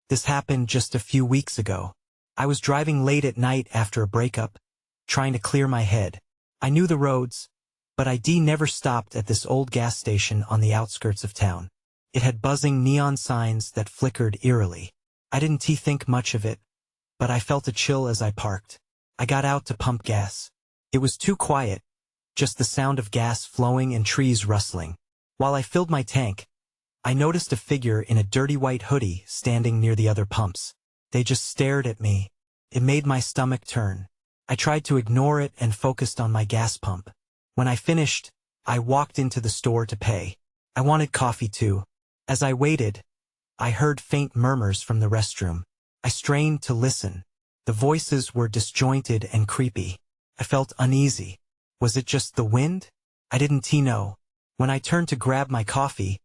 This happened just a few weeks ago. I was driving late at night after a breakup, trying to clear my head. I knew the roads, but I never stopped at this old gas station on the outskirts of town. It had buzzing neon signs that flickered eerily. I didn't think much of it, but I felt a chill as I parked. I got out to pump gas. It was too quiet, just the sound of gas flowing and trees rustling. While I filled my tank, I noticed a figure in a dirty white hoodie standing near the other pumps. They just stared at me. It made my stomach turn. I tried to ignore it and focused on my gas pump. When I finished, I walked into the store to pay. I wanted coffee too. As I waited, I heard faint murmurs from the restroom. I strained to listen. The voices were disjointed and creepy. I felt uneasy. Was it just the wind? I didn't know. When I turned to grab my coffee,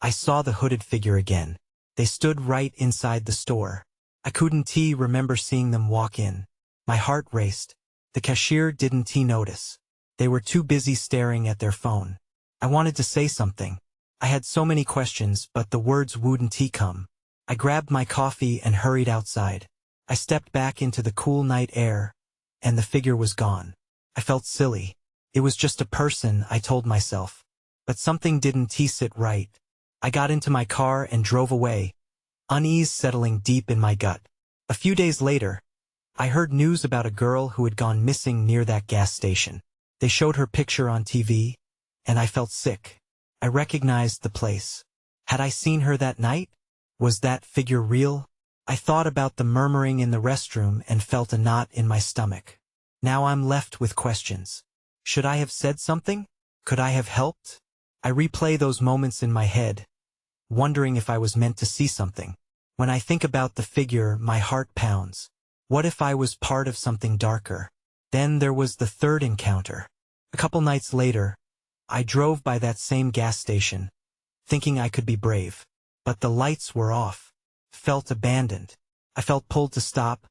I saw the hooded figure again. They stood right inside the store. I couldn't remember seeing them walk in. My heart raced. The cashier didn't notice. They were too busy staring at their phone. I wanted to say something. I had so many questions, but the words wouldn't come. I grabbed my coffee and hurried outside. I stepped back into the cool night air, and the figure was gone. I felt silly. It was just a person, I told myself. But something didn't sit right. I got into my car and drove away, unease settling deep in my gut. A few days later, I heard news about a girl who had gone missing near that gas station. They showed her picture on TV, and I felt sick. I recognized the place. Had I seen her that night? Was that figure real? I thought about the murmuring in the restroom and felt a knot in my stomach. Now I'm left with questions. Should I have said something? Could I have helped? I replay those moments in my head, wondering if I was meant to see something. When I think about the figure, my heart pounds. What if I was part of something darker? Then there was the third encounter. A couple nights later, I drove by that same gas station, thinking I could be brave. But the lights were off. Felt abandoned. I felt pulled to stop,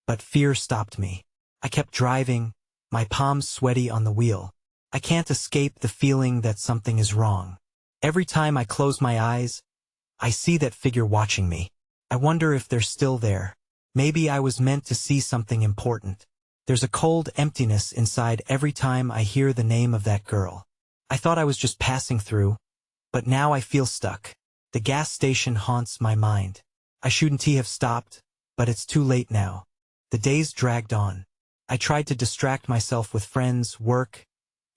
but fear stopped me. I kept driving, my palms sweaty on the wheel. I can't escape the feeling that something is wrong. Every time I close my eyes, I see that figure watching me. I wonder if they're still there. Maybe I was meant to see something important. There's a cold emptiness inside every time I hear the name of that girl. I thought I was just passing through, but now I feel stuck. The gas station haunts my mind. I shouldn't have stopped, but it's too late now. The days dragged on. I tried to distract myself with friends, work,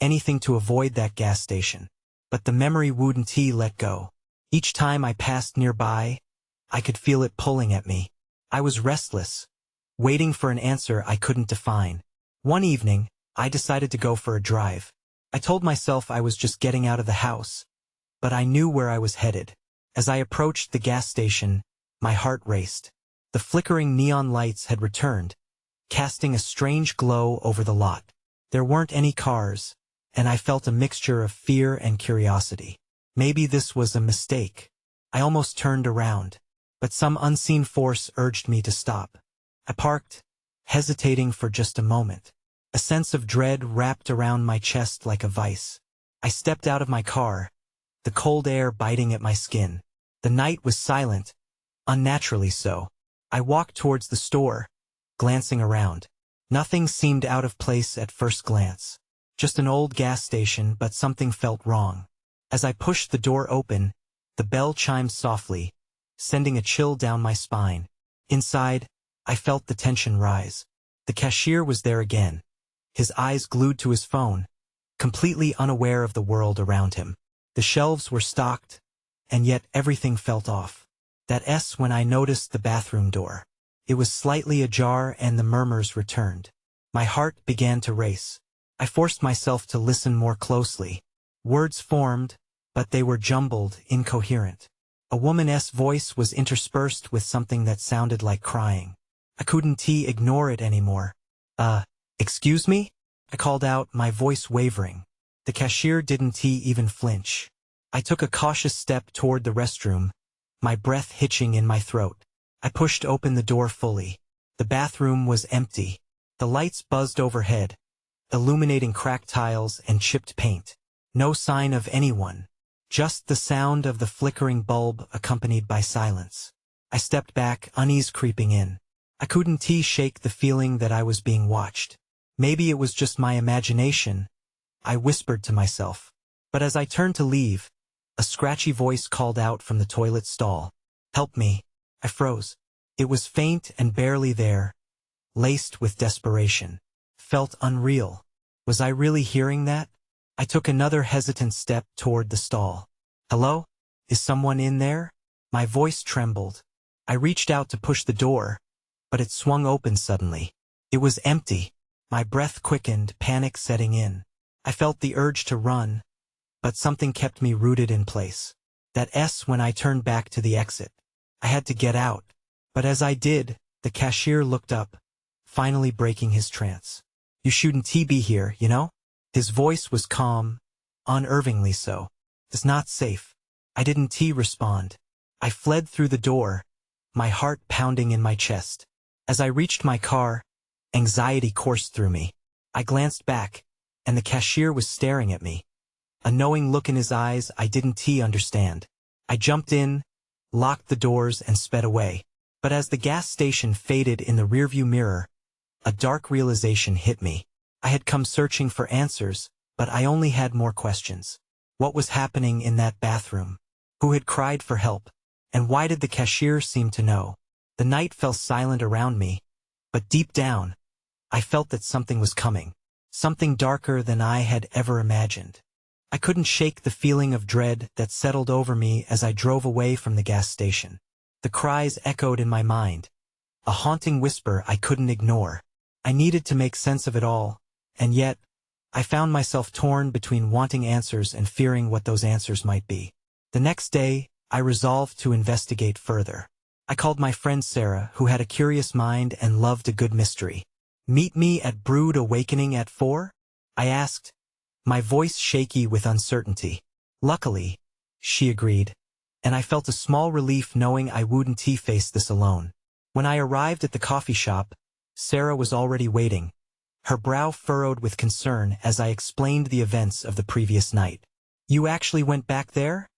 anything to avoid that gas station. But the memory wouldn't let go. Each time I passed nearby, I could feel it pulling at me. I was restless, waiting for an answer I couldn't define. One evening, I decided to go for a drive. I told myself I was just getting out of the house, but I knew where I was headed. As I approached the gas station, my heart raced. The flickering neon lights had returned, casting a strange glow over the lot. There weren't any cars, and I felt a mixture of fear and curiosity. Maybe this was a mistake. I almost turned around, but some unseen force urged me to stop. I parked, hesitating for just a moment. A sense of dread wrapped around my chest like a vice. I stepped out of my car, the cold air biting at my skin. The night was silent, unnaturally so. I walked towards the store, glancing around. Nothing seemed out of place at first glance. Just an old gas station, but something felt wrong. As I pushed the door open, the bell chimed softly, sending a chill down my spine. Inside, I felt the tension rise. The cashier was there again, his eyes glued to his phone, completely unaware of the world around him. The shelves were stocked, and yet everything felt off. That's when I noticed the bathroom door. It was slightly ajar and the murmurs returned. My heart began to race. I forced myself to listen more closely. Words formed, but they were jumbled, incoherent. A woman's voice was interspersed with something that sounded like crying. I couldn't ignore it anymore. Excuse me? I called out, my voice wavering. The cashier didn't even flinch. I took a cautious step toward the restroom, my breath hitching in my throat. I pushed open the door fully. The bathroom was empty. The lights buzzed overhead, illuminating cracked tiles and chipped paint. No sign of anyone. Just the sound of the flickering bulb accompanied by silence. I stepped back, unease creeping in. I couldn't shake the feeling that I was being watched. Maybe it was just my imagination, I whispered to myself. But as I turned to leave, a scratchy voice called out from the toilet stall. "Help me." I froze. It was faint and barely there, laced with desperation. Felt unreal. Was I really hearing that? I took another hesitant step toward the stall. "Hello? Is someone in there?" My voice trembled. I reached out to push the door, but it swung open suddenly. It was empty. My breath quickened, panic setting in. I felt the urge to run, but something kept me rooted in place. That when I turned back to the exit. I had to get out. But as I did, the cashier looked up, finally breaking his trance. "You shouldn't be here, you know?" His voice was calm, unnervingly so. "It's not safe." I didn't respond. I fled through the door, my heart pounding in my chest. As I reached my car, anxiety coursed through me. I glanced back, and the cashier was staring at me. A knowing look in his eyes I didn't understand. I jumped in, locked the doors, and sped away. But as the gas station faded in the rearview mirror, a dark realization hit me. I had come searching for answers, but I only had more questions. What was happening in that bathroom? Who had cried for help? And why did the cashier seem to know? The night fell silent around me, but deep down, I felt that something was coming. Something darker than I had ever imagined. I couldn't shake the feeling of dread that settled over me as I drove away from the gas station. The cries echoed in my mind, a haunting whisper I couldn't ignore. I needed to make sense of it all, and yet, I found myself torn between wanting answers and fearing what those answers might be. The next day, I resolved to investigate further. I called my friend Sarah, who had a curious mind and loved a good mystery. "Meet me at Brood Awakening at 4? I asked, my voice shaky with uncertainty. "Luckily," she agreed, and I felt a small relief knowing I wouldn't face this alone. When I arrived at the coffee shop, Sarah was already waiting, her brow furrowed with concern as I explained the events of the previous night. "You actually went back there?"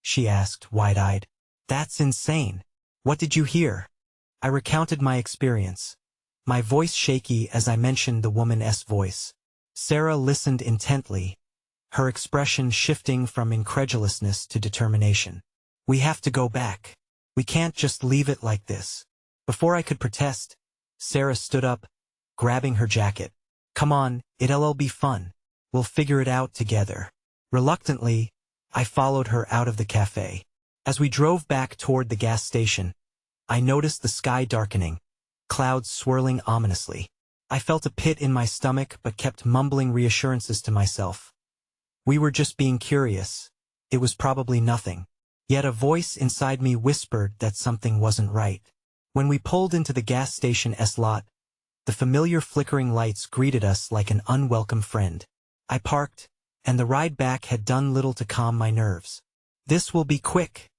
she asked, wide-eyed. "That's insane. What did you hear?" I recounted my experience, my voice shaky as I mentioned the woman's voice. Sarah listened intently, her expression shifting from incredulousness to determination. "We have to go back. We can't just leave it like this." Before I could protest, Sarah stood up, grabbing her jacket. "Come on, it'll be fun. We'll figure it out together." Reluctantly, I followed her out of the cafe. As we drove back toward the gas station, I noticed the sky darkening, clouds swirling ominously. I felt a pit in my stomach but kept mumbling reassurances to myself. We were just being curious. It was probably nothing. Yet a voice inside me whispered that something wasn't right. When we pulled into the gas station's lot, the familiar flickering lights greeted us like an unwelcome friend. I parked, and the ride back had done little to calm my nerves. "This will be quick,"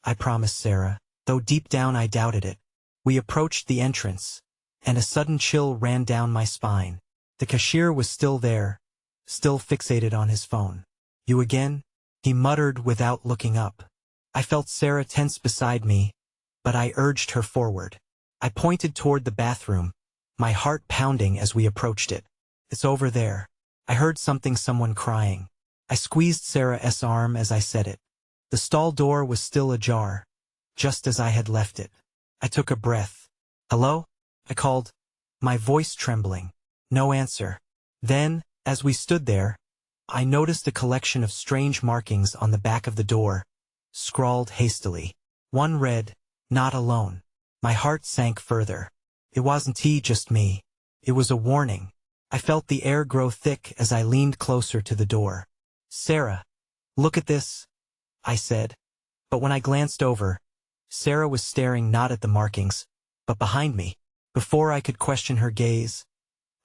I promised Sarah, though deep down I doubted it. We approached the entrance, and a sudden chill ran down my spine. The cashier was still there, still fixated on his phone. "You again?" he muttered without looking up. I felt Sarah tense beside me, but I urged her forward. I pointed toward the bathroom, my heart pounding as we approached it. "It's over there." I heard someone crying. I squeezed Sarah's arm as I said it. The stall door was still ajar, just as I had left it. I took a breath. "Hello?" I called, my voice trembling. No answer. Then, as we stood there, I noticed a collection of strange markings on the back of the door, scrawled hastily. One read, "Not alone." My heart sank further. It wasn't just me. It was a warning. I felt the air grow thick as I leaned closer to the door. "Sarah, look at this," I said. But when I glanced over, Sarah was staring not at the markings, but behind me. Before I could question her gaze,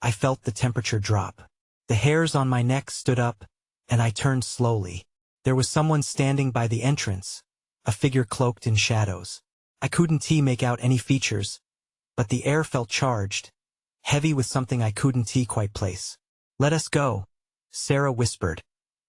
I felt the temperature drop. The hairs on my neck stood up, and I turned slowly. There was someone standing by the entrance, a figure cloaked in shadows. I couldn't make out any features, but the air felt charged, heavy with something I couldn't quite place. "Let us go," Sarah whispered,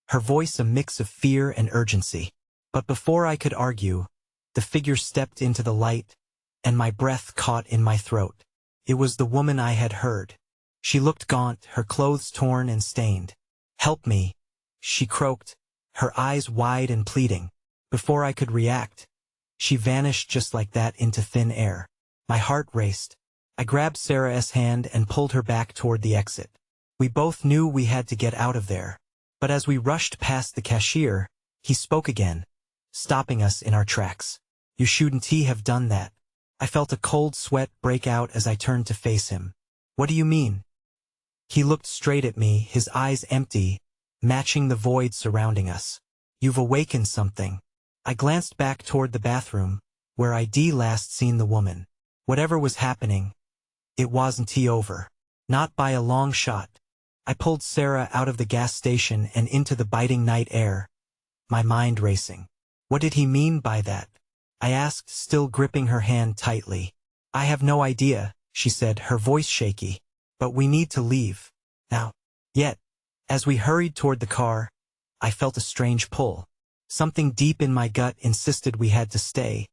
her voice a mix of fear and urgency. But before I could argue, The figure stepped into the light, and my breath caught in my throat. It was the woman I had heard. She looked gaunt, her clothes torn and stained. "Help me," she croaked, her eyes wide and pleading. Before I could react, she vanished just like that into thin air. My heart raced. I grabbed Sarah's hand and pulled her back toward the exit. We both knew we had to get out of there. But as we rushed past the cashier, he spoke again, stopping us in our tracks. "You shouldn't have done that." I felt a cold sweat break out as I turned to face him. "What do you mean?" He looked straight at me, his eyes empty, matching the void surrounding us. "You've awakened something." I glanced back toward the bathroom, where I'd last seen the woman. Whatever was happening, it wasn't over. Not by a long shot. I pulled Sarah out of the gas station and into the biting night air, my mind racing. What did he mean by that? I asked, still gripping her hand tightly. "I have no idea," she said, her voice shaky. "But we need to leave. Now." Yet, as we hurried toward the car, I felt a strange pull. Something deep in my gut insisted we had to stay,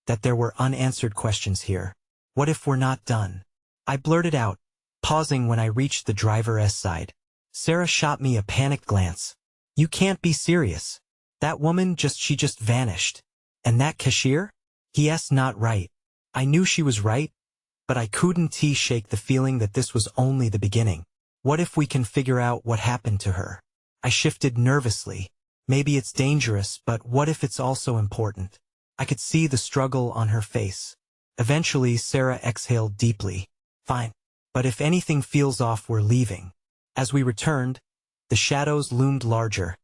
that there were unanswered questions here. "What if we're not done?" I blurted out, pausing when I reached the driver's side. Sarah shot me a panicked glance. "You can't be serious. That woman she just vanished. And that cashier? He's not right." I knew she was right, but I couldn't shake the feeling that this was only the beginning. "What if we can figure out what happened to her?" I shifted nervously. "Maybe it's dangerous, but what if it's also important?" I could see the struggle on her face. Eventually, Sarah exhaled deeply. "Fine. But if anything feels off, we're leaving." As we returned, the shadows loomed larger,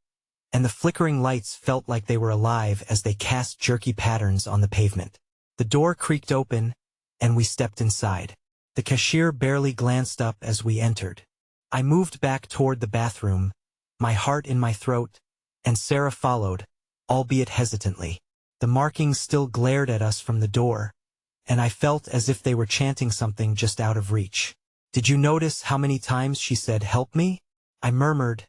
and the flickering lights felt like they were alive as they cast jerky patterns on the pavement. The door creaked open, and we stepped inside. The cashier barely glanced up as we entered. I moved back toward the bathroom, my heart in my throat, and Sarah followed, albeit hesitantly. The markings still glared at us from the door, and I felt as if they were chanting something just out of reach. "Did you notice how many times she said, 'Help me'?" I murmured,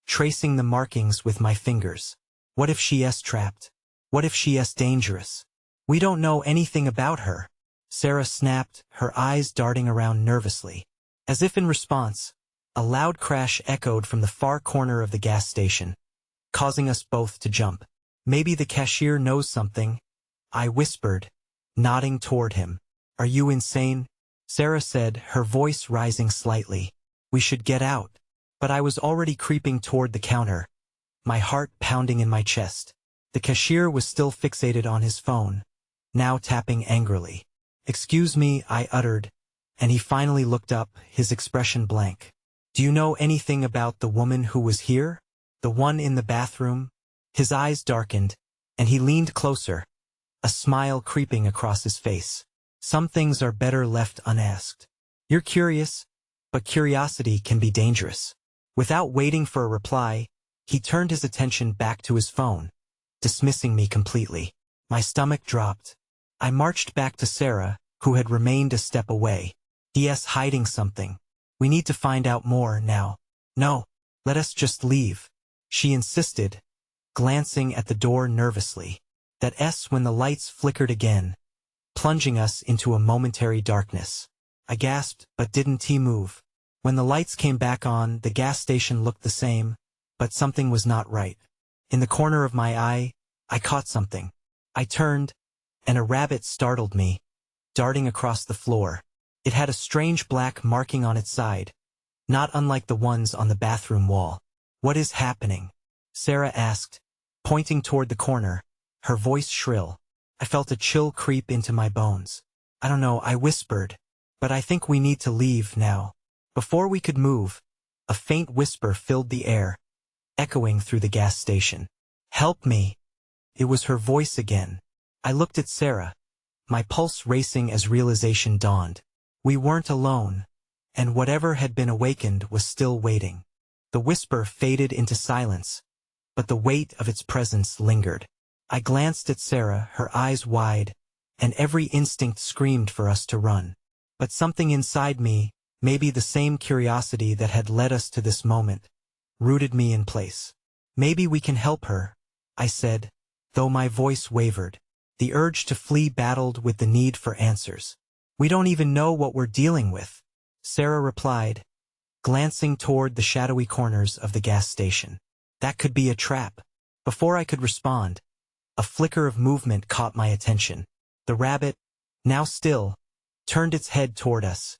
tracing the markings with my fingers. "What if she's trapped? What if she's dangerous? We don't know anything about her." Sarah snapped, her eyes darting around nervously. As if in response, a loud crash echoed from the far corner of the gas station, causing us both to jump. "Maybe the cashier knows something," I whispered, nodding toward him. "Are you insane?" Sarah said, her voice rising slightly. "We should get out." But I was already creeping toward the counter, my heart pounding in my chest. The cashier was still fixated on his phone, now tapping angrily. "Excuse me," I uttered, and he finally looked up, his expression blank. "Do you know anything about the woman who was here? The one in the bathroom?" His eyes darkened, and he leaned closer, a smile creeping across his face. "Some things are better left unasked. You're curious, but curiosity can be dangerous." Without waiting for a reply, he turned his attention back to his phone, dismissing me completely. My stomach dropped. I marched back to Sarah, who had remained a step away. "He's hiding something. We need to find out more now." "No, let us just leave," she insisted, glancing at the door nervously. When the lights flickered again, plunging us into a momentary darkness. I gasped, but didn't move. When the lights came back on, the gas station looked the same, but something was not right. In the corner of my eye, I caught something. I turned, and a rabbit startled me, darting across the floor. It had a strange black marking on its side, not unlike the ones on the bathroom wall. "What is happening?" Sarah asked, pointing toward the corner, her voice shrill. I felt a chill creep into my bones. "I don't know," I whispered, "but I think we need to leave now." Before we could move, a faint whisper filled the air, echoing through the gas station. "Help me." It was her voice again. I looked at Sarah, my pulse racing as realization dawned. We weren't alone, and whatever had been awakened was still waiting. The whisper faded into silence, but the weight of its presence lingered. I glanced at Sarah, her eyes wide, and every instinct screamed for us to run. But something inside me, maybe the same curiosity that had led us to this moment, rooted me in place. "Maybe we can help her," I said, though my voice wavered. The urge to flee battled with the need for answers. "We don't even know what we're dealing with," Sarah replied, glancing toward the shadowy corners of the gas station. "That could be a trap." Before I could respond, a flicker of movement caught my attention. The rabbit, now still, turned its head toward us,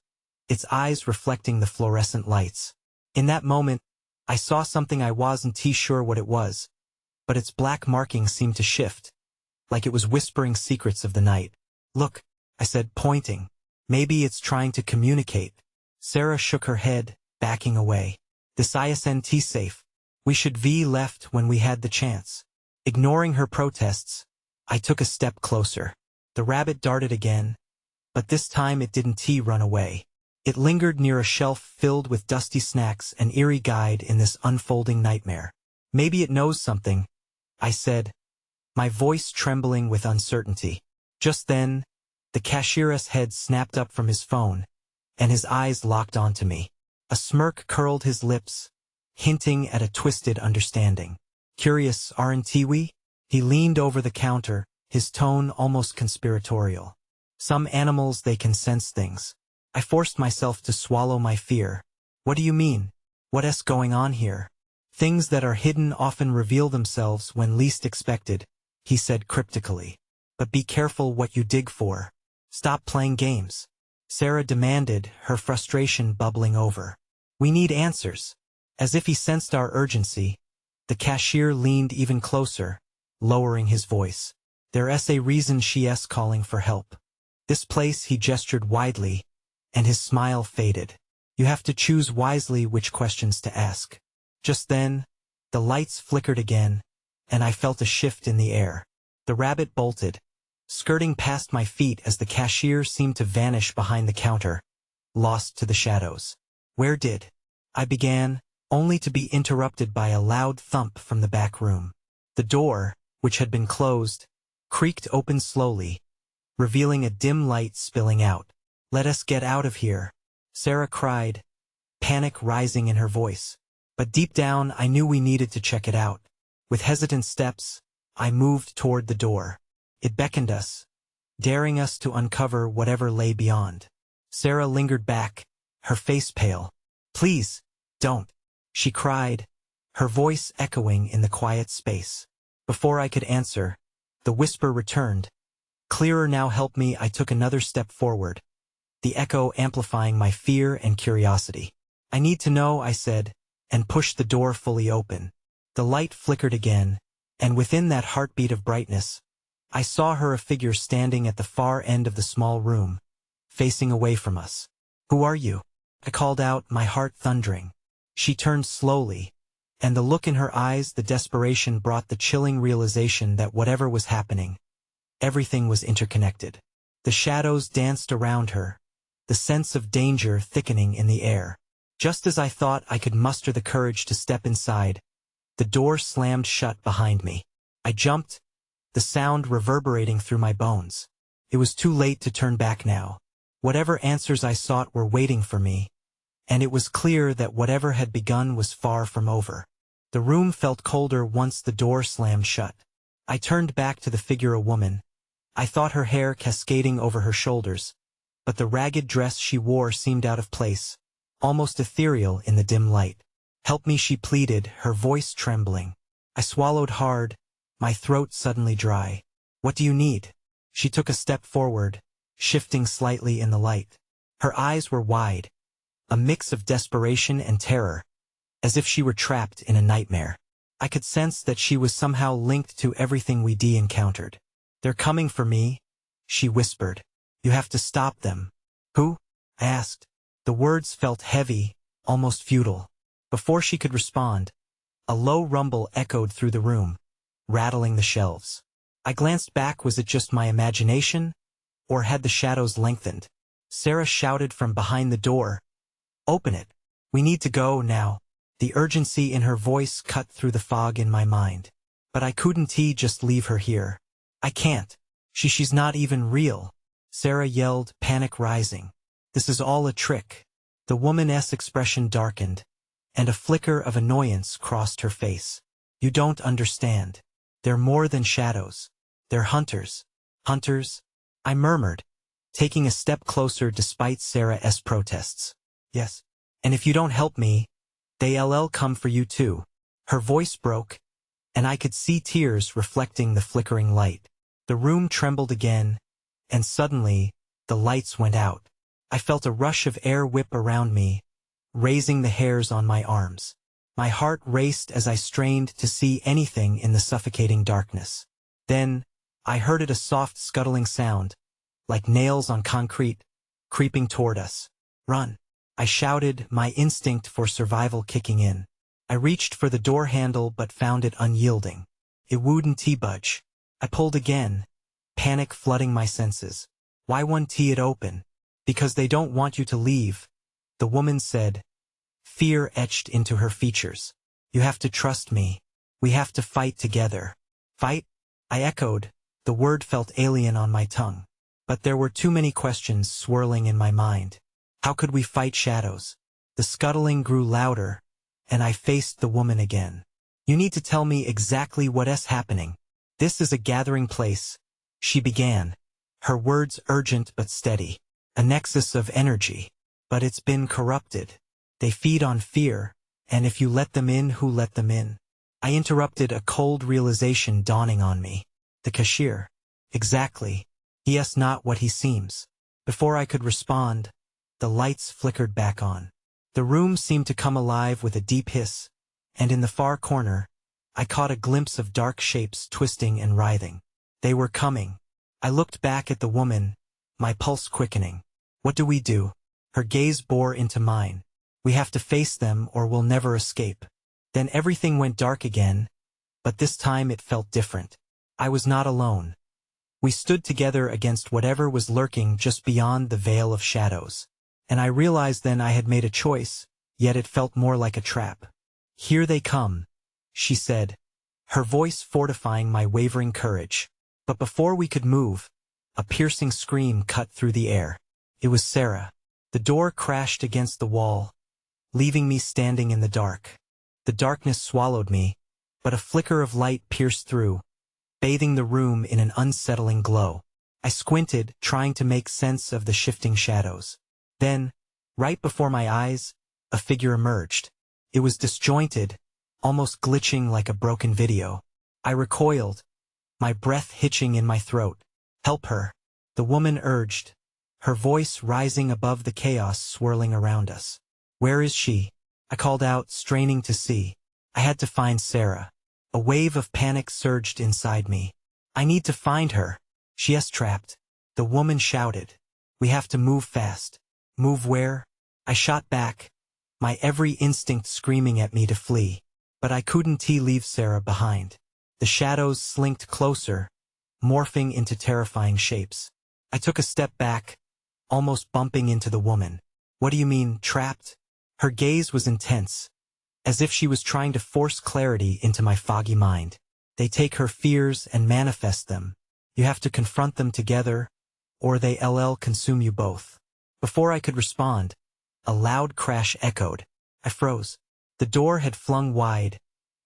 its eyes reflecting the fluorescent lights. In that moment, I saw something I wasn't sure what it was, but its black marking seemed to shift, like it was whispering secrets of the night. "Look," I said, pointing. "Maybe it's trying to communicate." Sarah shook her head, backing away. "This isn't safe. We should have left when we had the chance." Ignoring her protests, I took a step closer. The rabbit darted again, but this time it didn't run away. It lingered near a shelf filled with dusty snacks, an eerie guide in this unfolding nightmare. "Maybe it knows something," I said, my voice trembling with uncertainty. Just then, the cashier's head snapped up from his phone, and his eyes locked onto me. A smirk curled his lips, hinting at a twisted understanding. "Curious, aren't we?" He leaned over the counter, his tone almost conspiratorial. "Some animals, they can sense things." I forced myself to swallow my fear. "What do you mean? What's going on here?" "Things that are hidden often reveal themselves when least expected," he said cryptically. "But be careful what you dig for. Stop playing games," Sarah demanded, her frustration bubbling over. "We need answers." As if he sensed our urgency, the cashier leaned even closer, lowering his voice. "There's a reason she's calling for help. This place," he gestured widely, and his smile faded. "You have to choose wisely which questions to ask." Just then, the lights flickered again, and I felt a shift in the air. The rabbit bolted, skirting past my feet as the cashier seemed to vanish behind the counter, lost to the shadows. "Where did—" I began, only to be interrupted by a loud thump from the back room. The door, which had been closed, creaked open slowly, revealing a dim light spilling out. "Let us get out of here," Sarah cried, panic rising in her voice. But deep down I knew we needed to check it out. With hesitant steps, I moved toward the door. It beckoned us, daring us to uncover whatever lay beyond. Sarah lingered back, her face pale. "Please, don't," she cried, her voice echoing in the quiet space. Before I could answer, the whisper returned. Clearer now. "Help me." I took another step forward, the echo amplifying my fear and curiosity. "I need to know," I said, and pushed the door fully open. The light flickered again, and within that heartbeat of brightness, I saw her, a figure standing at the far end of the small room, facing away from us. "Who are you?" I called out, my heart thundering. She turned slowly, and the look in her eyes, the desperation, brought the chilling realization that whatever was happening, everything was interconnected. The shadows danced around her, the sense of danger thickening in the air. Just as I thought I could muster the courage to step inside, the door slammed shut behind me. I jumped, the sound reverberating through my bones. It was too late to turn back now. Whatever answers I sought were waiting for me, and it was clear that whatever had begun was far from over. The room felt colder once the door slammed shut. I turned back to the figure, a woman. I thought her hair cascading over her shoulders, but the ragged dress she wore seemed out of place, almost ethereal in the dim light. "Help me," she pleaded, her voice trembling. I swallowed hard, my throat suddenly dry. "What do you need?" She took a step forward, shifting slightly in the light. Her eyes were wide, a mix of desperation and terror, as if she were trapped in a nightmare. I could sense that she was somehow linked to everything we'd encountered. "They're coming for me," she whispered. "You have to stop them." "Who?" I asked. The words felt heavy, almost futile. Before she could respond, a low rumble echoed through the room, rattling the shelves. I glanced back. Was it just my imagination, or had the shadows lengthened? Sarah shouted from behind the door, "Open it. We need to go now." The urgency in her voice cut through the fog in my mind. "But I couldn't just leave her here. I can't. She's not even real," Sarah yelled, panic rising. "This is all a trick." The woman's expression darkened, and a flicker of annoyance crossed her face. "You don't understand. They're more than shadows. They're hunters. Hunters? I murmured, taking a step closer despite Sarah's protests. Yes. And if you don't help me, they'll come for you too. Her voice broke, and I could see tears reflecting the flickering light. The room trembled again, and suddenly, the lights went out. I felt a rush of air whip around me, raising the hairs on my arms. My heart raced as I strained to see anything in the suffocating darkness. Then, I heard a soft scuttling sound, like nails on concrete, creeping toward us. Run! I shouted, my instinct for survival kicking in. I reached for the door handle but found it unyielding. It wouldn't budge. I pulled again, panic flooding my senses. Why won't it open? Because they don't want you to leave, the woman said, fear etched into her features. You have to trust me. We have to fight together. Fight? I echoed. The word felt alien on my tongue. But there were too many questions swirling in my mind. How could we fight shadows? The scuttling grew louder, and I faced the woman again. You need to tell me exactly what's happening. This is a gathering place, she began, her words urgent but steady. A nexus of energy. But it's been corrupted. They feed on fear, and if you let them in, who let them in? I interrupted, a cold realization dawning on me. The cashier. Exactly. He is not what he seems. Before I could respond, the lights flickered back on. The room seemed to come alive with a deep hiss, and in the far corner, I caught a glimpse of dark shapes twisting and writhing. They were coming. I looked back at the woman, my pulse quickening. What do we do? Her gaze bore into mine. We have to face them or we'll never escape. Then everything went dark again, but this time it felt different. I was not alone. We stood together against whatever was lurking just beyond the veil of shadows. And I realized then I had made a choice, yet it felt more like a trap. Here they come, she said, her voice fortifying my wavering courage. But before we could move, a piercing scream cut through the air. It was Sarah. The door crashed against the wall, leaving me standing in the dark. The darkness swallowed me, but a flicker of light pierced through, bathing the room in an unsettling glow. I squinted, trying to make sense of the shifting shadows. Then, right before my eyes, a figure emerged. It was disjointed, almost glitching like a broken video. I recoiled, my breath hitching in my throat. Help her, the woman urged, her voice rising above the chaos swirling around us. Where is she? I called out, straining to see. I had to find Sarah. A wave of panic surged inside me. I need to find her. She is trapped. The woman shouted. We have to move fast. Move where? I shot back, my every instinct screaming at me to flee. But I couldn't leave Sarah behind. The shadows slinked closer, morphing into terrifying shapes. I took a step back, almost bumping into the woman. What do you mean, trapped? Her gaze was intense, as if she was trying to force clarity into my foggy mind. They take her fears and manifest them. You have to confront them together, or they'll consume you both. Before I could respond, a loud crash echoed. I froze. The door had flung wide,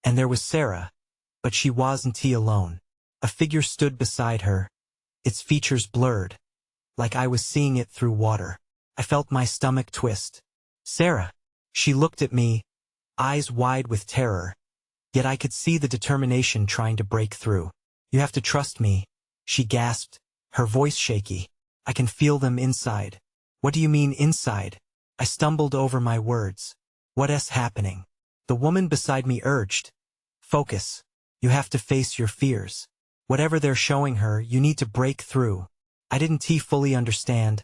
and there was Sarah, but she wasn't alone. A figure stood beside her, its features blurred, like I was seeing it through water. I felt my stomach twist. Sarah. She looked at me, eyes wide with terror, yet I could see the determination trying to break through. You have to trust me, she gasped, her voice shaky. I can feel them inside. What do you mean inside? I stumbled over my words. What's happening? The woman beside me urged. Focus. You have to face your fears. Whatever they're showing her, you need to break through. I didn't fully understand,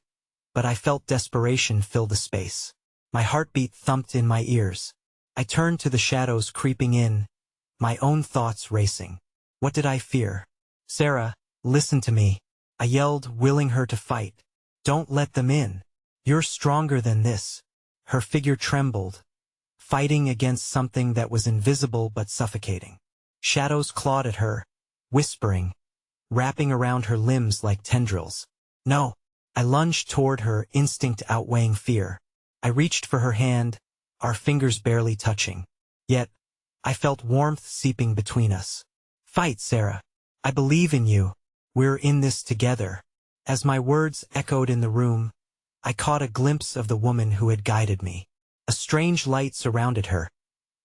but I felt desperation fill the space. My heartbeat thumped in my ears. I turned to the shadows creeping in, my own thoughts racing. What did I fear? Sarah, listen to me. I yelled, willing her to fight. Don't let them in. You're stronger than this. Her figure trembled, fighting against something that was invisible but suffocating. Shadows clawed at her, whispering, wrapping around her limbs like tendrils. No. I lunged toward her, instinct outweighing fear. I reached for her hand, our fingers barely touching. Yet, I felt warmth seeping between us. Fight, Sarah. I believe in you. We're in this together. As my words echoed in the room, I caught a glimpse of the woman who had guided me. A strange light surrounded her,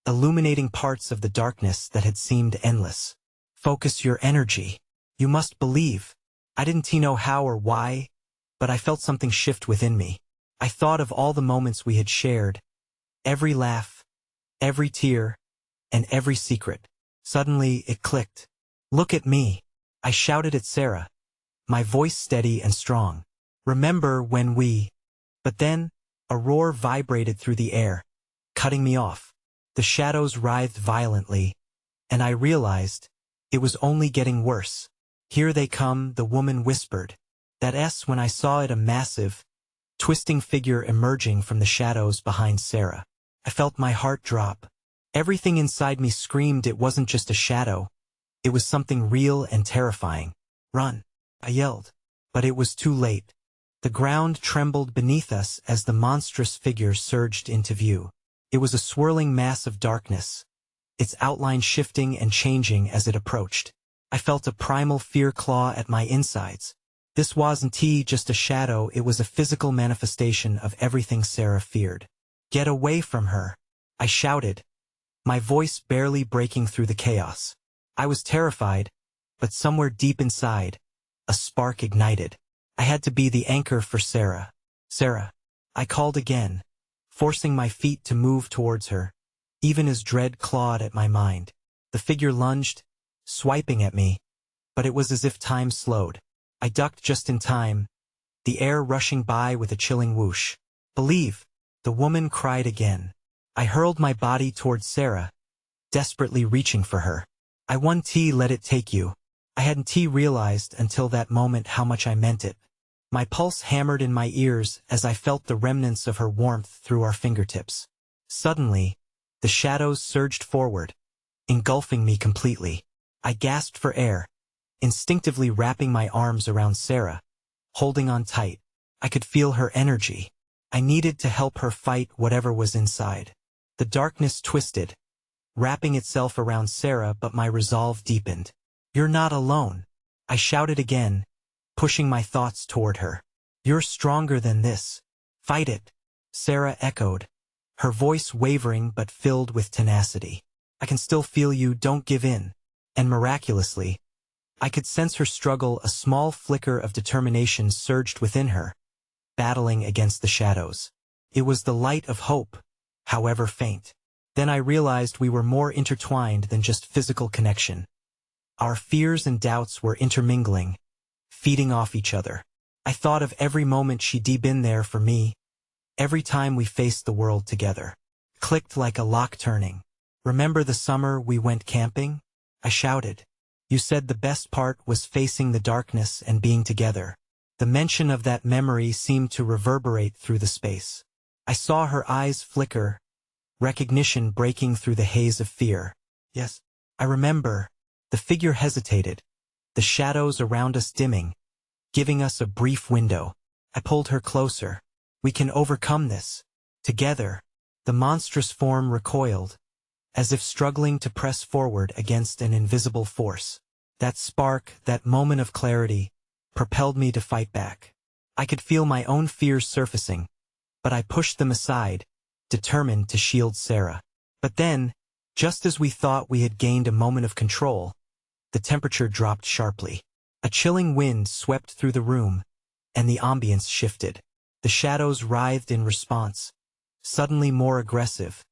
illuminating parts of the darkness that had seemed endless. Focus your energy. You must believe. I didn't know how or why, but I felt something shift within me. I thought of all the moments we had shared, every laugh, every tear, and every secret. Suddenly, it clicked. Look at me. I shouted at Sarah, my voice steady and strong. Remember when we... But then, a roar vibrated through the air, cutting me off. The shadows writhed violently, and I realized it was only getting worse. Here they come, the woman whispered. That S when I saw it, a massive, twisting figure emerging from the shadows behind Sarah. I felt my heart drop. Everything inside me screamed it wasn't just a shadow. It was something real and terrifying. Run, I yelled. But it was too late. The ground trembled beneath us as the monstrous figure surged into view. It was a swirling mass of darkness, its outline shifting and changing as it approached. I felt a primal fear claw at my insides. This wasn't just a shadow, it was a physical manifestation of everything Sarah feared. Get away from her, I shouted, my voice barely breaking through the chaos. I was terrified, but somewhere deep inside, a spark ignited. I had to be the anchor for Sarah. Sarah, I called again, forcing my feet to move towards her, even as dread clawed at my mind. The figure lunged, swiping at me, but it was as if time slowed. I ducked just in time, the air rushing by with a chilling whoosh. Believe, the woman cried again. I hurled my body towards Sarah, desperately reaching for her. I won't let it take you. I hadn't realized until that moment how much I meant it. My pulse hammered in my ears as I felt the remnants of her warmth through our fingertips. Suddenly, the shadows surged forward, engulfing me completely. I gasped for air, instinctively wrapping my arms around Sarah, holding on tight. I could feel her energy. I needed to help her fight whatever was inside. The darkness twisted, wrapping itself around Sarah, but my resolve deepened. You're not alone, I shouted again, pushing my thoughts toward her. You're stronger than this. Fight it, Sarah echoed, her voice wavering but filled with tenacity. I can still feel you, don't give in. And miraculously, I could sense her struggle. A small flicker of determination surged within her, battling against the shadows. It was the light of hope, however faint. Then I realized we were more intertwined than just physical connection. Our fears and doubts were intermingling, feeding off each other. I thought of every moment she'd been there for me, every time we faced the world together. Clicked like a lock turning. Remember the summer we went camping? I shouted. You said the best part was facing the darkness and being together. The mention of that memory seemed to reverberate through the space. I saw her eyes flicker, recognition breaking through the haze of fear. Yes, I remember. The figure hesitated, the shadows around us dimming, giving us a brief window. I pulled her closer. We can overcome this. Together. The monstrous form recoiled, as if struggling to press forward against an invisible force. That spark, that moment of clarity, propelled me to fight back. I could feel my own fears surfacing, but I pushed them aside, determined to shield Sarah. But then, just as we thought we had gained a moment of control, the temperature dropped sharply. A chilling wind swept through the room, and the ambience shifted. The shadows writhed in response, suddenly more aggressive,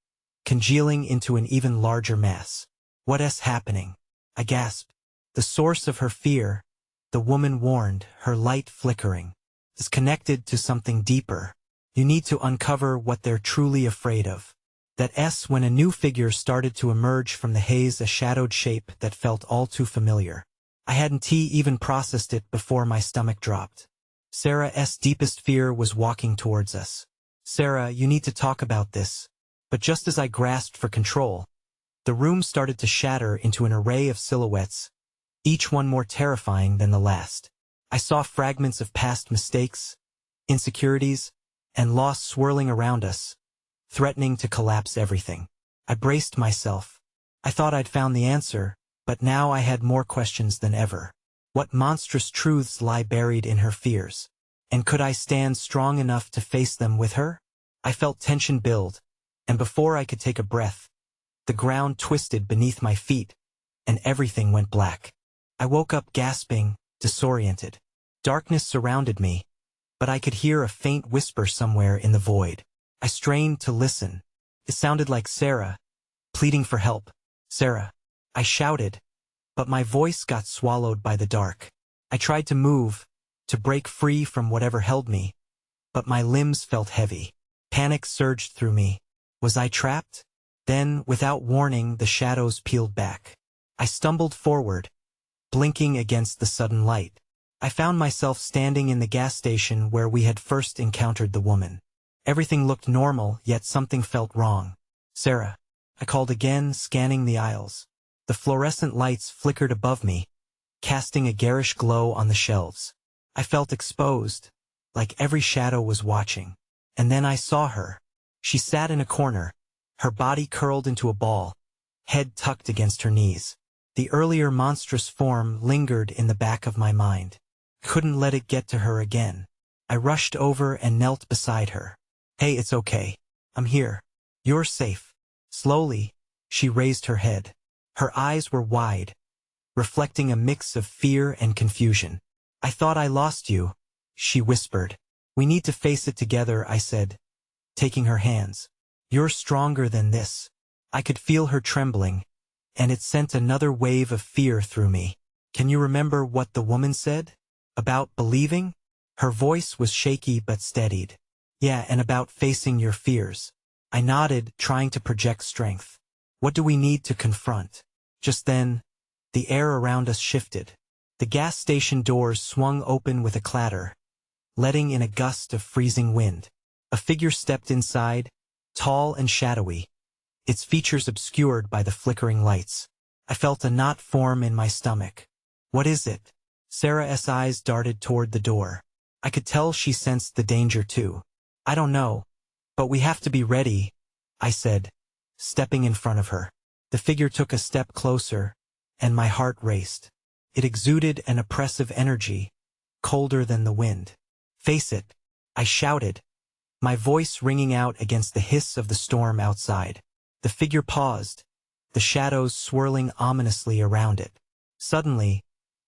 congealing into an even larger mass. What's happening? I gasped. The source of her fear, the woman warned, her light flickering, is connected to something deeper. You need to uncover what they're truly afraid of. That S when a new figure started to emerge from the haze, a shadowed shape that felt all too familiar. I hadn't even processed it before my stomach dropped. Sarah's deepest fear was walking towards us. Sarah, you need to talk about this. But just as I grasped for control, the room started to shatter into an array of silhouettes, each one more terrifying than the last. I saw fragments of past mistakes, insecurities, and loss swirling around us, threatening to collapse everything. I braced myself. I thought I'd found the answer, but now I had more questions than ever. What monstrous truths lie buried in her fears? And could I stand strong enough to face them with her? I felt tension build, and before I could take a breath, the ground twisted beneath my feet, and everything went black. I woke up gasping, disoriented. Darkness surrounded me, but I could hear a faint whisper somewhere in the void. I strained to listen. It sounded like Sarah, pleading for help. "Sarah," I shouted, but my voice got swallowed by the dark. I tried to move, to break free from whatever held me, but my limbs felt heavy. Panic surged through me. Was I trapped? Then, without warning, the shadows peeled back. I stumbled forward, blinking against the sudden light. I found myself standing in the gas station where we had first encountered the woman. Everything looked normal, yet something felt wrong. "Sarah," I called again, scanning the aisles. The fluorescent lights flickered above me, casting a garish glow on the shelves. I felt exposed, like every shadow was watching. And then I saw her. She sat in a corner, her body curled into a ball, head tucked against her knees. The earlier monstrous form lingered in the back of my mind. Couldn't let it get to her again. I rushed over and knelt beside her. "Hey, it's okay. I'm here. You're safe." Slowly, she raised her head. Her eyes were wide, reflecting a mix of fear and confusion. "I thought I lost you," she whispered. "We need to face it together," I said, taking her hands. "You're stronger than this." I could feel her trembling, and it sent another wave of fear through me. "Can you remember what the woman said? About believing?" Her voice was shaky but steadied. "Yeah, and about facing your fears." I nodded, trying to project strength. "What do we need to confront?" Just then, the air around us shifted. The gas station doors swung open with a clatter, letting in a gust of freezing wind. A figure stepped inside, tall and shadowy, its features obscured by the flickering lights. I felt a knot form in my stomach. "What is it?" Sarah's eyes darted toward the door. I could tell she sensed the danger too. "I don't know, but we have to be ready," I said, stepping in front of her. The figure took a step closer, and my heart raced. It exuded an oppressive energy, colder than the wind. "Face it," I shouted, my voice ringing out against the hiss of the storm outside. The figure paused, the shadows swirling ominously around it. Suddenly,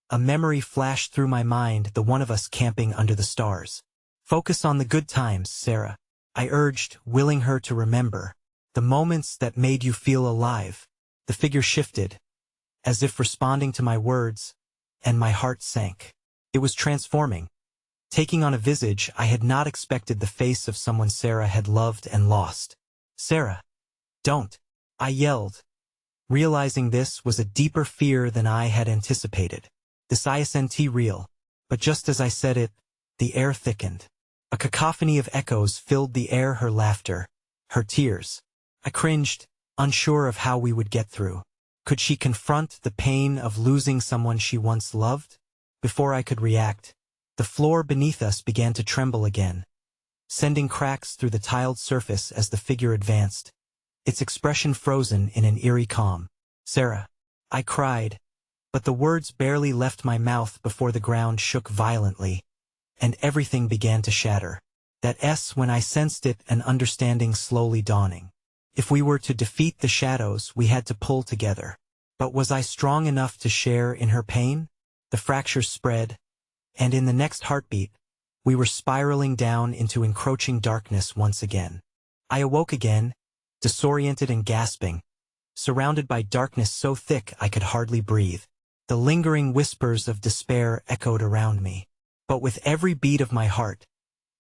a memory flashed through my mind, the one of us camping under the stars. "Focus on the good times, Sarah," I urged, willing her to remember. "The moments that made you feel alive." The figure shifted, as if responding to my words, and my heart sank. It was transforming, taking on a visage I had not expected, the face of someone Sarah had loved and lost. "Sarah, don't," I yelled, realizing this was a deeper fear than I had anticipated. This isn't real. But just as I said it, the air thickened. A cacophony of echoes filled the air, her laughter, her tears. I cringed, unsure of how we would get through. Could she confront the pain of losing someone she once loved? Before I could react, the floor beneath us began to tremble again, sending cracks through the tiled surface as the figure advanced, its expression frozen in an eerie calm. "Sarah," I cried, but the words barely left my mouth before the ground shook violently, and everything began to shatter. When I sensed it, an understanding slowly dawning. If we were to defeat the shadows, we had to pull together. But was I strong enough to share in her pain? The fractures spread, and in the next heartbeat, we were spiraling down into encroaching darkness once again. I awoke again, disoriented and gasping, surrounded by darkness so thick I could hardly breathe. The lingering whispers of despair echoed around me. But with every beat of my heart,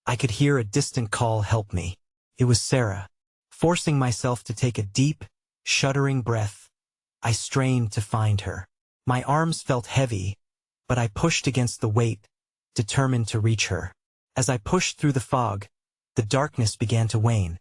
I could hear a distant call, "Help me." It was Sarah. Forcing myself to take a deep, shuddering breath, I strained to find her. My arms felt heavy, but I pushed against the weight, determined to reach her. As I pushed through the fog, the darkness began to wane,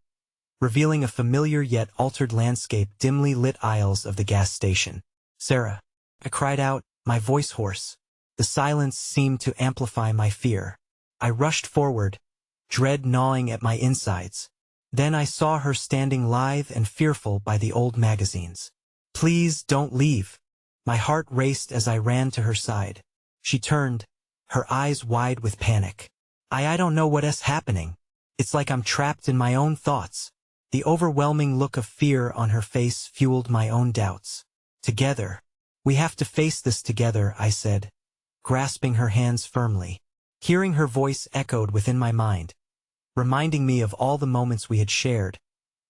revealing a familiar yet altered landscape, dimly lit aisles of the gas station. "Sarah," I cried out, my voice hoarse. The silence seemed to amplify my fear. I rushed forward, dread gnawing at my insides. Then I saw her standing lithe and fearful by the old magazines. "Please don't leave." My heart raced as I ran to her side. She turned, her eyes wide with panic. I don't know what's happening. It's like I'm trapped in my own thoughts. The overwhelming look of fear on her face fueled my own doubts. Together. We have to face this together, I said, grasping her hands firmly. Hearing her voice echoed within my mind, reminding me of all the moments we had shared,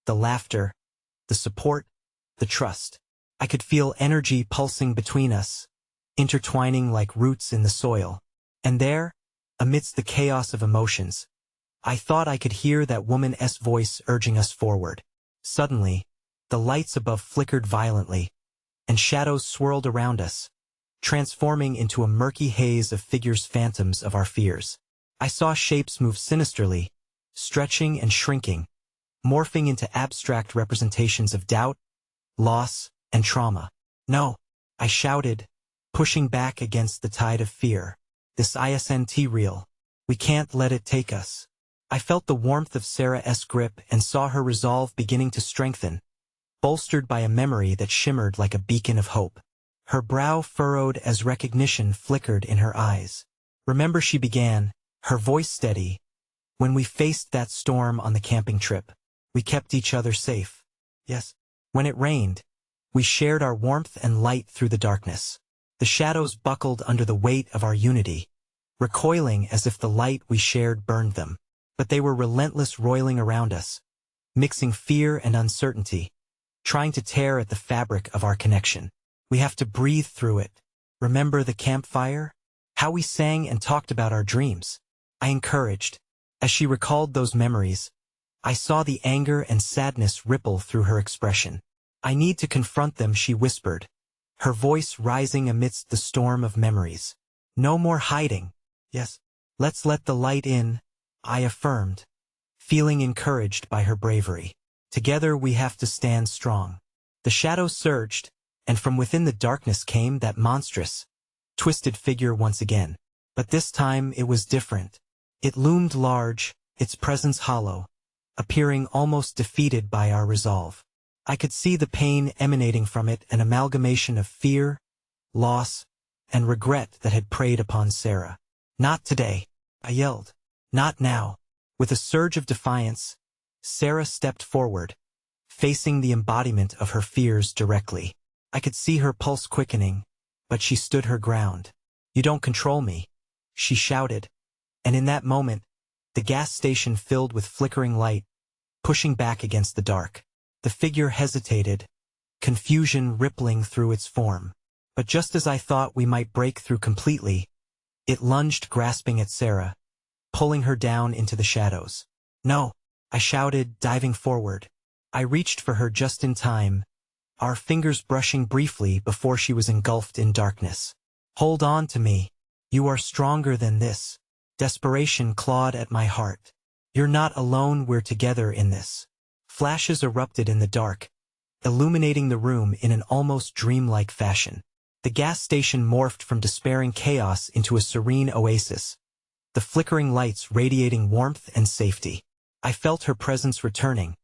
the laughter, the support, the trust. I could feel energy pulsing between us, intertwining like roots in the soil. And there, amidst the chaos of emotions, I thought I could hear that woman's voice urging us forward. Suddenly, the lights above flickered violently, and shadows swirled around us, transforming into a murky haze of figures, phantoms of our fears. I saw shapes move sinisterly, stretching and shrinking, morphing into abstract representations of doubt, loss, and trauma. No, I shouted, pushing back against the tide of fear. This isn't real. We can't let it take us. I felt the warmth of Sarah's grip and saw her resolve beginning to strengthen, bolstered by a memory that shimmered like a beacon of hope. Her brow furrowed as recognition flickered in her eyes. Remember, she began, her voice steady, when we faced that storm on the camping trip, we kept each other safe. Yes. When it rained, we shared our warmth and light through the darkness. The shadows buckled under the weight of our unity, recoiling as if the light we shared burned them. But they were relentless, roiling around us, mixing fear and uncertainty, trying to tear at the fabric of our connection. We have to breathe through it. Remember the campfire? How we sang and talked about our dreams? I encouraged. As she recalled those memories, I saw the anger and sadness ripple through her expression. I need to confront them, she whispered, her voice rising amidst the storm of memories. No more hiding. Yes. Let's let the light in, I affirmed, feeling encouraged by her bravery. Together we have to stand strong. The shadows surged, and from within the darkness came that monstrous, twisted figure once again. But this time it was different. It loomed large, its presence hollow, appearing almost defeated by our resolve. I could see the pain emanating from it, an amalgamation of fear, loss, and regret that had preyed upon Sarah. Not today, I yelled. Not now. With a surge of defiance, Sarah stepped forward, facing the embodiment of her fears directly. I could see her pulse quickening, but she stood her ground. You don't control me, she shouted. And in that moment, the gas station filled with flickering light, pushing back against the dark. The figure hesitated, confusion rippling through its form. But just as I thought we might break through completely, it lunged, grasping at Sarah, pulling her down into the shadows. No, I shouted, diving forward. I reached for her just in time, our fingers brushing briefly before she was engulfed in darkness. Hold on to me. You are stronger than this. Desperation clawed at my heart. You're not alone, we're together in this. Flashes erupted in the dark, illuminating the room in an almost dreamlike fashion. The gas station morphed from despairing chaos into a serene oasis, the flickering lights radiating warmth and safety. I felt her presence returning,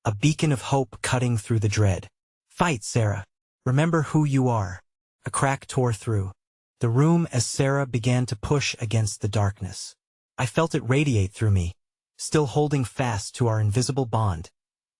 a beacon of hope cutting through the dread. Fight, Sarah. Remember who you are. A crack tore through the room as Sarah began to push against the darkness. I felt it radiate through me, still holding fast to our invisible bond,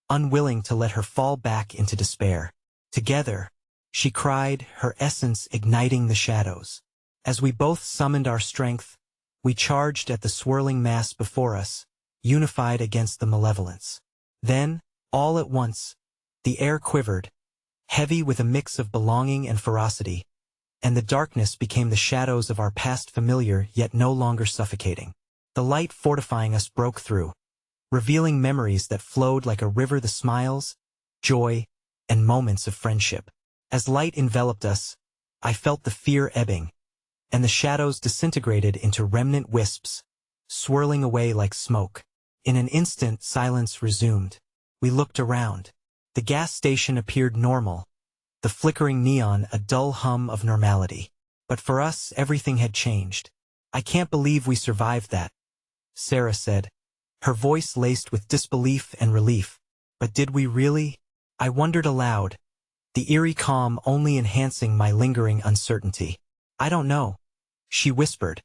unwilling to let her fall back into despair. Together, she cried, her essence igniting the shadows. As we both summoned our strength, we charged at the swirling mass before us, unified against the malevolence. Then, all at once, the air quivered, heavy with a mix of belonging and ferocity, and the darkness became the shadows of our past, familiar yet no longer suffocating. The light fortifying us broke through, revealing memories that flowed like a river, the smiles, joy, and moments of friendship. As light enveloped us, I felt the fear ebbing, and the shadows disintegrated into remnant wisps, swirling away like smoke. In an instant, silence resumed. We looked around. The gas station appeared normal, the flickering neon a dull hum of normality. But for us, everything had changed. I can't believe we survived that, Sarah said, her voice laced with disbelief and relief. But did we really? I wondered aloud, the eerie calm only enhancing my lingering uncertainty. I don't know, she whispered,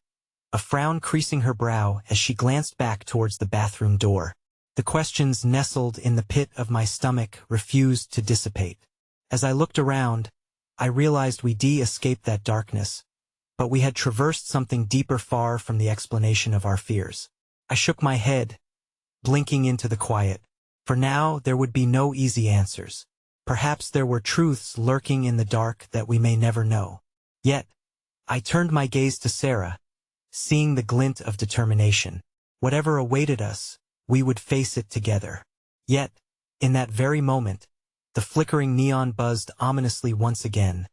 a frown creasing her brow as she glanced back towards the bathroom door. The questions nestled in the pit of my stomach refused to dissipate. As I looked around, I realized we'd escaped that darkness, but we had traversed something deeper far from the explanation of our fears. I shook my head, blinking into the quiet. For now, there would be no easy answers. Perhaps there were truths lurking in the dark that we may never know. Yet, I turned my gaze to Sarah, seeing the glint of determination. Whatever awaited us, we would face it together. Yet, in that very moment, the flickering neon buzzed ominously once again,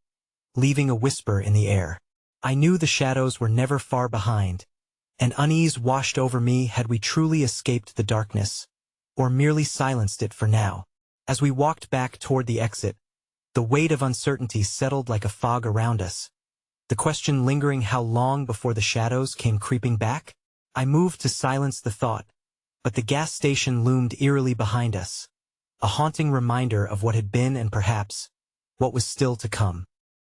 leaving a whisper in the air. I knew the shadows were never far behind, and unease washed over me had we truly escaped the darkness, or merely silenced it for now. As we walked back toward the exit, the weight of uncertainty settled like a fog around us, the question lingering how long before the shadows came creeping back. I moved to silence the thought, but the gas station loomed eerily behind us, a haunting reminder of what had been and perhaps what was still to come.